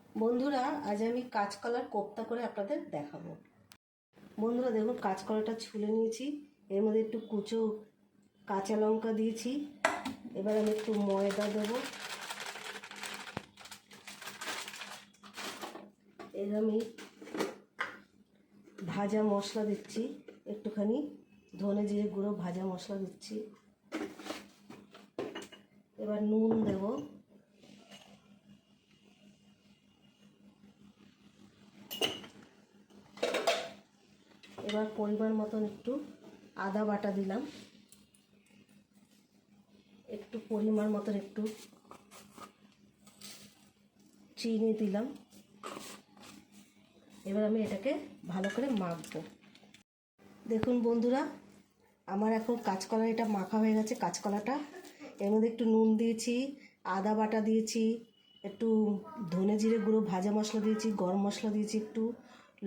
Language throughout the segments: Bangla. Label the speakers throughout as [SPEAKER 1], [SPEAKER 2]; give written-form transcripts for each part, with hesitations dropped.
[SPEAKER 1] বন্ধুরা, আজ আমি কাঁচকলার কোপ্তা করে আপনাদের দেখাবো। বন্ধুরা দেখুন, কাঁচকলাটা ছুলে নিয়েছি, এর মধ্যে একটু কুচো কাঁচা লঙ্কা দিয়েছি। এবার আমি একটু ময়দা দেবো। এর আমি ভাজা মশলা দিচ্ছি, একটুখানি ধনে জিরে গুঁড়ো ভাজা মশলা দিচ্ছি। এবার নুন দেবো। এবার পরিমাণ মতন একটু আদা বাটা দিলাম, একটু পরিমাণ মতন একটু চিনি দিলাম। এবার আমি এটাকে ভালো করে মাখবো। দেখুন বন্ধুরা, আমার এখন কাঁচকলা এটা মাখা হয়ে গেছে। কাঁচকলাটা এর মধ্যে একটু নুন দিয়েছি, আদা বাটা দিয়েছি, একটু ধনে জিরে গুঁড়ো ভাজা মশলা দিয়েছি, গরম মশলা দিয়েছি, একটু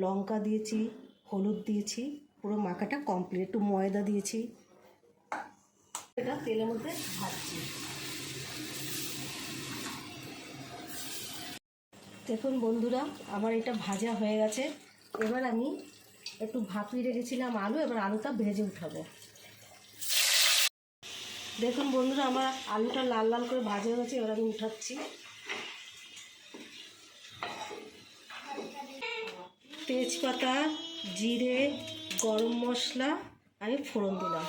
[SPEAKER 1] লঙ্কা দিয়েছি, হলুদ দিয়েছি। পুরো মাখাটা কমপ্লিট। একটু ময়দা দিয়েছি। এটা তেলের মধ্যে ভাজছি। দেখুন বন্ধুরা, আমার এটা ভাজা হয়ে গেছে। এবার আমি একটু ভাপিয়ে রেখেছিলাম আলু, এবার আলুটা ভেজে উঠাবো। দেখুন বন্ধুরা, আমার আলুটা লাল লাল করে ভাজা হয়ে গেছে। এবার আমি উঠাচ্ছি। তেজপাতা, জিরে, গরম মশলা আমি ফোড়ন দিলাম।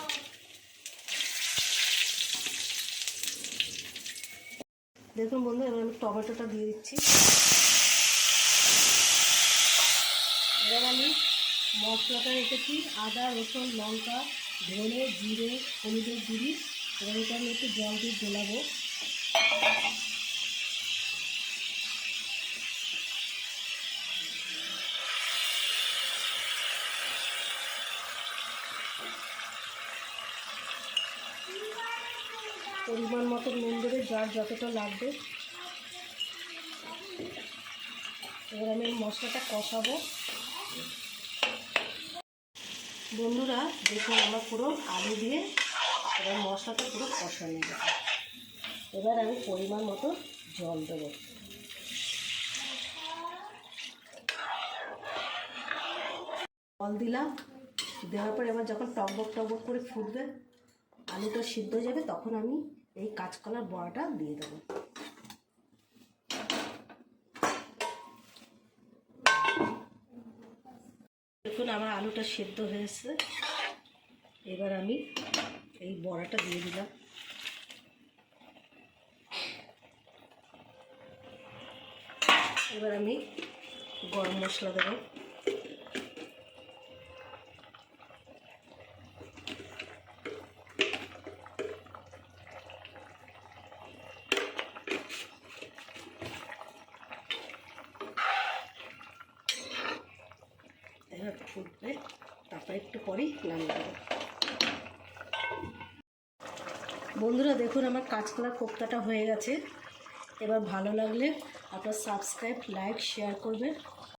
[SPEAKER 1] দেখুন বন্ধু, এবার আমি টমেটোটা দিয়ে দিচ্ছি। এবার আমি মশলাটা রেখেছি, আদা রসুন লঙ্কা ধনে জিরে হলুদের গুঁড়ি। এবার এটা আমি একটু জল দিয়ে গোলাবো। পরিমাণ মতো নুন দেবে, যার যতটা লাগবে। এবার আমি এই মশলাটা কষাবো। বন্ধুরা দেখুন, আমার পুরো আলু দিয়ে এবার মশলাটা পুরো কষানো যাবে। এবার আমি পরিমাণ মতো জল দেবো। জল দিলাম, দেওয়ার পর এবার যখন টকবক টকবক করে ফুটবে, আলুটা সিদ্ধ হয়ে যাবে, তখন আমি এই কাঁচকলার বড়াটা দিয়ে দেবো। দেখুন আমার আলুটা সিদ্ধ হয়েছে। এবার আমি এই বড়াটা দিয়ে দিলাম। এবার আমি গরম মশলা দেবো। এবার ফুটবে, তারপরে একটু পরেই নামিয়ে দেবো। বন্ধুরা দেখুন, আমার কাঁচকলার কোপ্তাটা হয়ে গেছে। এবার ভালো লাগলে আপনার সাবস্ক্রাইব লাইক শেয়ার করবেন।